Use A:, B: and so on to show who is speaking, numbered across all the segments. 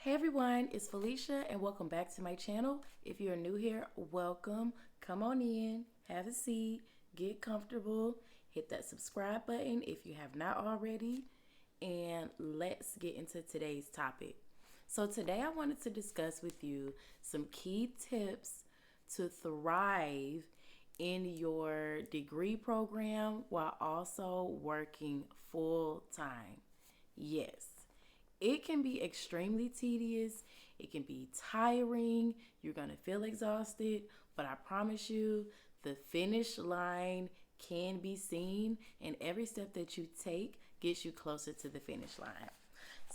A: Hey everyone, it's Felicia and welcome back to my channel. If you're new here, welcome. Come on in, have a seat, get comfortable, hit that subscribe button if you have not already, and let's get into today's topic. So today I wanted to discuss with you some key tips to thrive in your degree program while also working full time. Yes, it can be extremely tedious. It can be tiring. You're going to feel exhausted. But I promise you, the finish line can be seen, and every step that you take gets you closer to the finish line.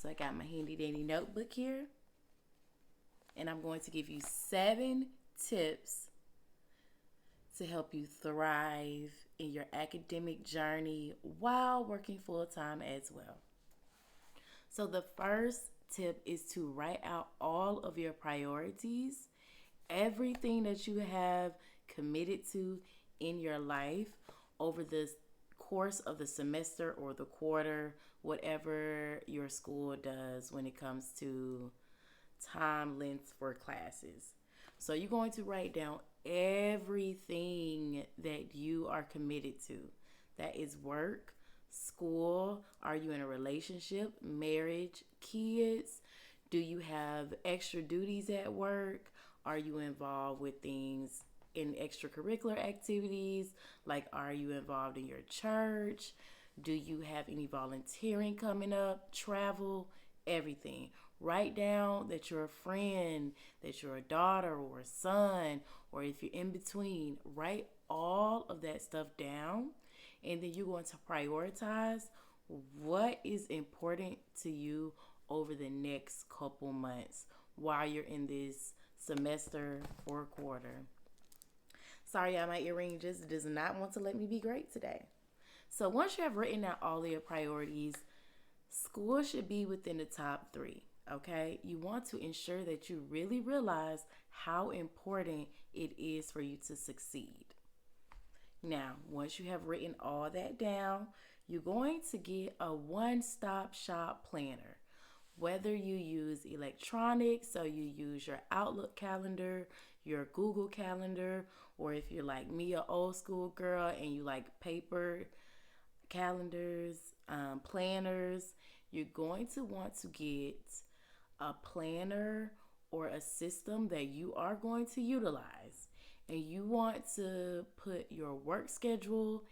A: So I got my handy dandy notebook here, and I'm going to give you 7 tips to help you thrive in your academic journey while working full time as well. So, the first tip is to write out all of your priorities, everything that you have committed to in your life over the course of the semester or the quarter, whatever your school does when it comes to time lengths for classes. So, you're going to write down everything that you are committed to. That is work, school. Are you in a relationship, marriage, kids? Do you have extra duties at work? Are you involved with things in extracurricular activities? Like, are you involved in your church? Do you have any volunteering coming up? Travel? Everything. Write down that you're a friend, that you're a daughter or a son, or if you're in between, write all of that stuff down. And then you're going to prioritize what is important to you over the next couple months while you're in this semester or quarter. Sorry, my earring just does not want to let me be great today. So once you have written out all of your priorities, school should be within the top 3. Okay, you want to ensure that you really realize how important it is for you to succeed. Now, once you have written all that down, you're going to get a one-stop shop planner. Whether you use electronics, so you use your Outlook calendar, your Google calendar, or if you're like me, an old school girl, and you like paper calendars, planners, you're going to want to get a planner or a system that you are going to utilize. And you want to put your work schedule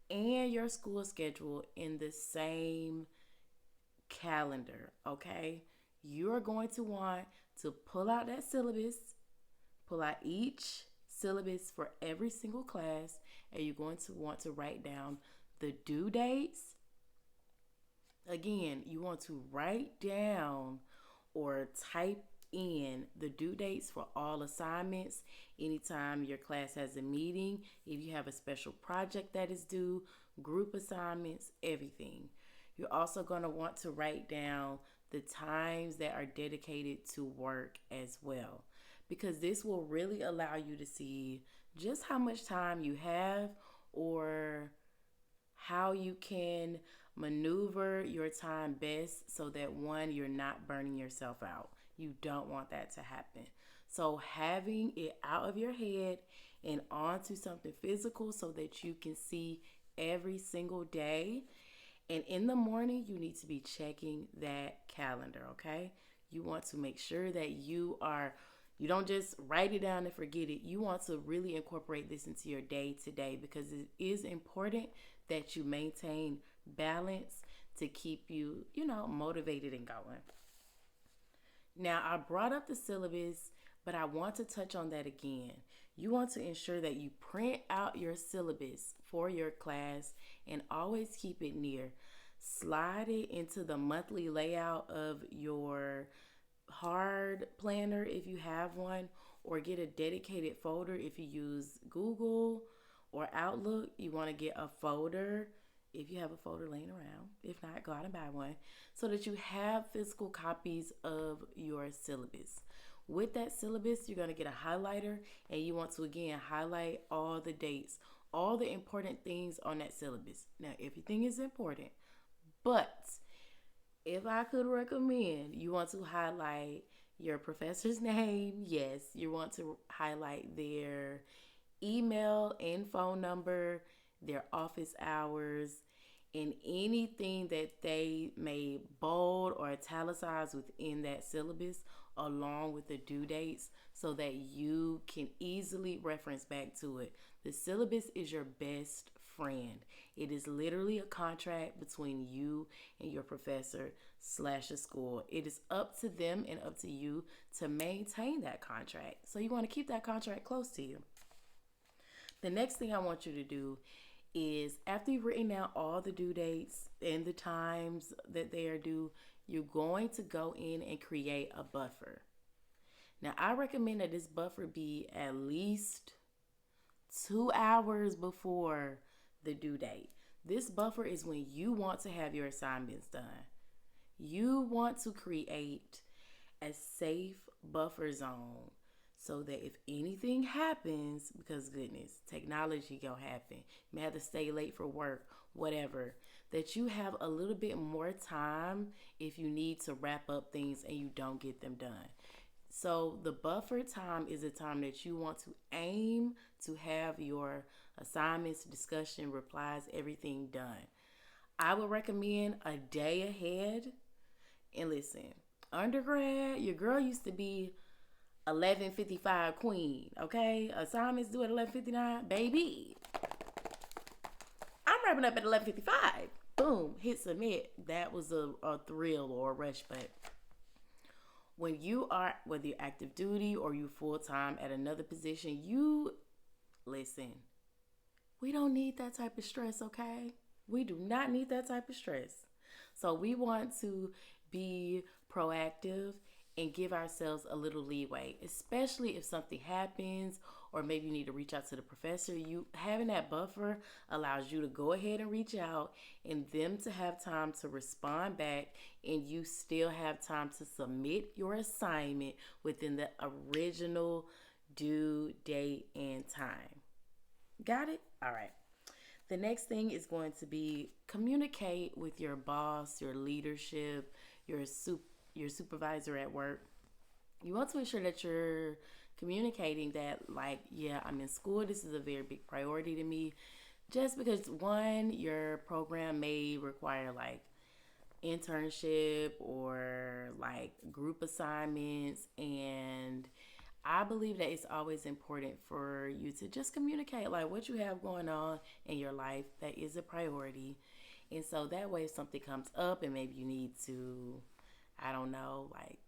A: and your school schedule in the same calendar, okay? You are going to want to pull out that syllabus, pull out each syllabus for every single class, and you're going to want to write down the due dates. Again, you want to write down or type in the due dates for all assignments. Anytime your class has a meeting, if you have a special project that is due, group assignments, everything. You're also going to want to write down the times that are dedicated to work as well, because this will really allow you to see just how much time you have or how you can maneuver your time best so that one, you're not burning yourself out. You don't want that to happen. So having it out of your head and onto something physical so that you can see every single day. And in the morning, you need to be checking that calendar, okay? You want to make sure that you don't just write it down and forget it. You want to really incorporate this into your day to day, because it is important that you maintain balance to keep you, motivated and going. Now, I brought up the syllabus, but I want to touch on that again. You want to ensure that you print out your syllabus for your class and always keep it near. Slide it into the monthly layout of your hard planner if you have one, or get a dedicated folder if you use Google or Outlook. You want to get a folder if you have a folder laying around. If not, go out and buy one so that you have physical copies of your syllabus. With that syllabus, you're going to get a highlighter, and you want to again highlight all the dates, all the important things on that syllabus. Now, everything is important, but If I could recommend, you want to highlight your professor's name. Yes, you want to highlight their email and phone number, their office hours, and anything that they may bold or italicize within that syllabus along with the due dates so that you can easily reference back to it. The syllabus is your best friend. It is literally a contract between you and your professor slash the school. It is up to them and up to you to maintain that contract. So you want to keep that contract close to you. The next thing I want you to do is after you've written down all the due dates and the times that they are due, you're going to go in and create a buffer. Now, I recommend that this buffer be at least 2 hours before the due date. This buffer is when you want to have your assignments done. You want to create a safe buffer zone so that if anything happens, because goodness, technology gonna happen, you may have to stay late for work, whatever, that you have a little bit more time if you need to wrap up things and you don't get them done. So the buffer time is a time that you want to aim to have your assignments, discussion, replies, everything done. I would recommend a day ahead. And listen, undergrad, your girl used to be 11:55 queen, okay? Assignments due at 11:59, baby. I'm wrapping up at 11:55. Boom, hit submit. That was a thrill or a rush, but when you are, whether you're active duty or you full time at another position, you listen. We don't need that type of stress, okay? We do not need that type of stress. So we want to be proactive and give ourselves a little leeway, especially if something happens or maybe you need to reach out to the professor. You having that buffer allows you to go ahead and reach out and them to have time to respond back, and you still have time to submit your assignment within the original due date and time. Got it? All right. The next thing is going to be communicate with your boss, your leadership, your supervisor at work. You want to ensure that you're communicating that, like, yeah, I'm in school. This is a very big priority to me. Just because, one, your program may require like internship or like group assignments, and I believe that it's always important for you to just communicate like what you have going on in your life that is a priority. And so that way, if something comes up and maybe you need to, I don't know, like,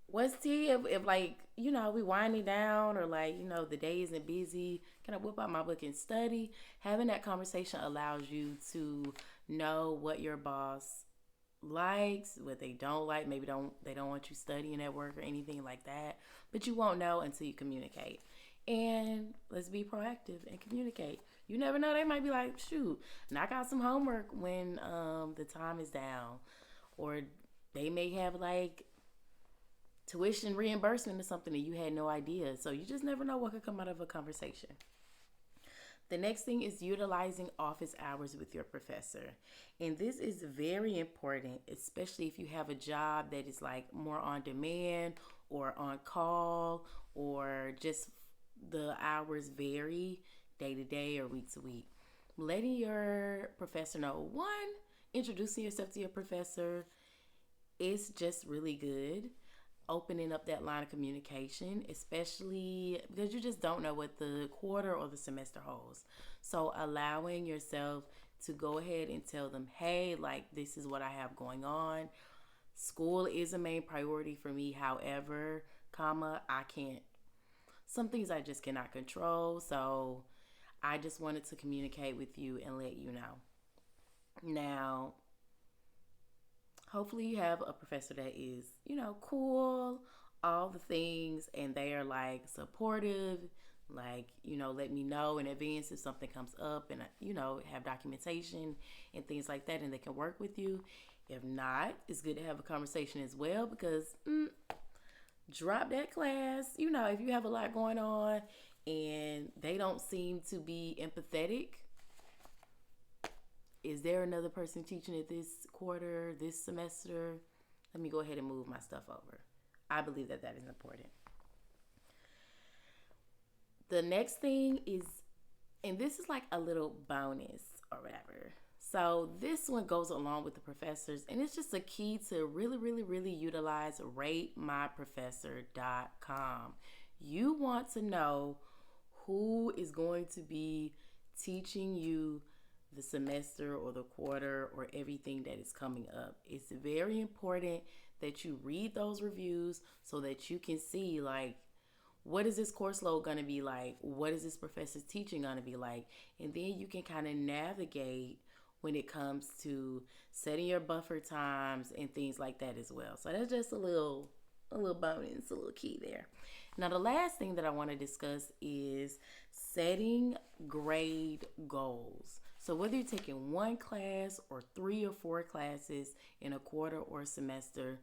A: what's tea if like, we winding down or like, the day isn't busy, can I whip out my book and study? Having that conversation allows you to know what your boss likes, what they don't like. Maybe they don't want you studying at work or anything like that. But you won't know until you communicate. And let's be proactive and communicate. You never know, they might be like, shoot, knock out some homework when the time is down. Or they may have like tuition reimbursement or something that you had no idea. So you just never know what could come out of a conversation. The next thing is utilizing office hours with your professor. And this is very important, especially if you have a job that is like more on demand or on call, or just the hours vary day to day or week to week. Letting your professor know, one, introducing yourself to your professor is just really good. Opening up that line of communication, especially because you just don't know what the quarter or the semester holds. So allowing yourself to go ahead and tell them, hey, like, this is what I have going on. School is a main priority for me. However, I can't, some things I just cannot control. So I just wanted to communicate with you and let you know. Now, hopefully you have a professor that is, cool, all the things, and they are like supportive, like, let me know in advance if something comes up, and, have documentation and things like that, and they can work with you. If not, it's good to have a conversation as well, because drop that class, if you have a lot going on and they don't seem to be empathetic, is there another person teaching it this quarter, this semester? Let me go ahead and move my stuff over. I believe that is important. The next thing is, and this is like a little bonus or whatever. So this one goes along with the professors, and it's just a key to really utilize ratemyprofessor.com. You want to know who is going to be teaching you the semester or the quarter or everything that is coming up. It's very important that you read those reviews so that you can see, like, what is this course load going to be like? What is this professor's teaching going to be like? And then you can kind of navigate when it comes to setting your buffer times and things like that as well. So that's just a little bonus, a little key there. Now, the last thing that I want to discuss is setting grade goals. So whether you're taking one class or 3 or 4 classes in a quarter or a semester,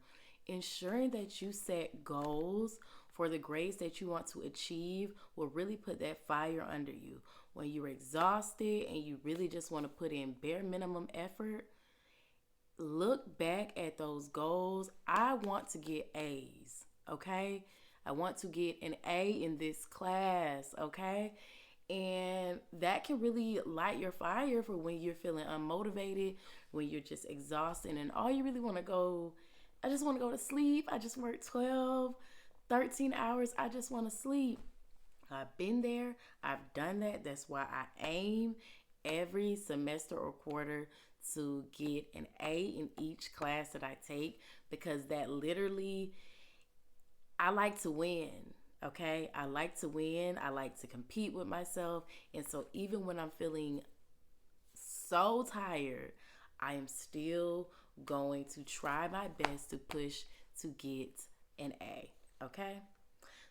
A: ensuring that you set goals for the grades that you want to achieve will really put that fire under you. When you're exhausted and you really just want to put in bare minimum effort, look back at those goals. I want to get A's, okay? I want to get an A in this class, okay? And that can really light your fire for when you're feeling unmotivated, when you're just exhausted and all you really want to go, I just want to go to sleep. I just worked 12, 13 hours. I just want to sleep. I've been there. I've done that. That's why I aim every semester or quarter to get an A in each class that I take, because that literally, I like to win. Okay, I like to win. I like to compete with myself. And so even when I'm feeling so tired, I am still going to try my best to push to get an A. Okay,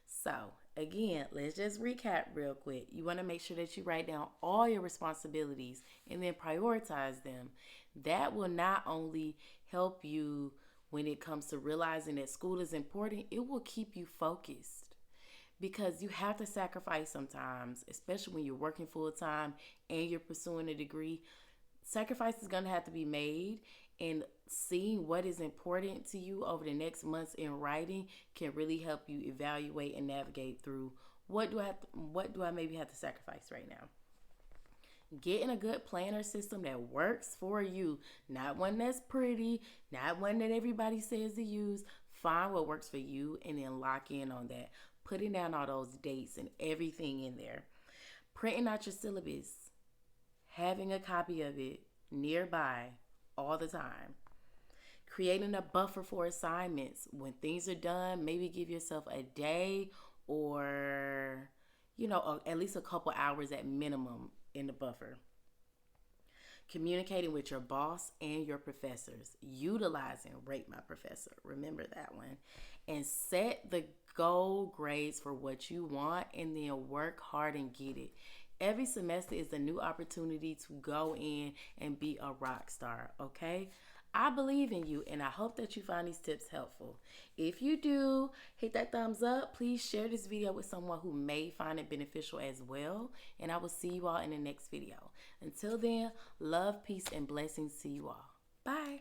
A: so again, let's just recap real quick. You want to make sure that you write down all your responsibilities and then prioritize them. That will not only help you when it comes to realizing that school is important, it will keep you focused. Because you have to sacrifice sometimes, especially when you're working full time and you're pursuing a degree. Sacrifice is going to have to be made, and seeing what is important to you over the next months in writing can really help you evaluate and navigate through what do I maybe have to sacrifice right now. Getting a good planner system that works for you, not one that's pretty, not one that everybody says to use. Find what works for you and then lock in on that. Putting down all those dates and everything in there. Printing out your syllabus. Having a copy of it nearby all the time. Creating a buffer for assignments. When things are done, maybe give yourself a day or, at least a couple hours at minimum in the buffer. Communicating with your boss and your professors. Utilizing Rate My Professor. Remember that one. And set the goal grades for what you want and then work hard and get it. Every semester is a new opportunity to go in and be a rock star, okay? I believe in you, and I hope that you find these tips helpful. If you do, hit that thumbs up. Please share this video with someone who may find it beneficial as well, and I will see you all in the next video. Until then, love, peace, and blessings to you all. Bye.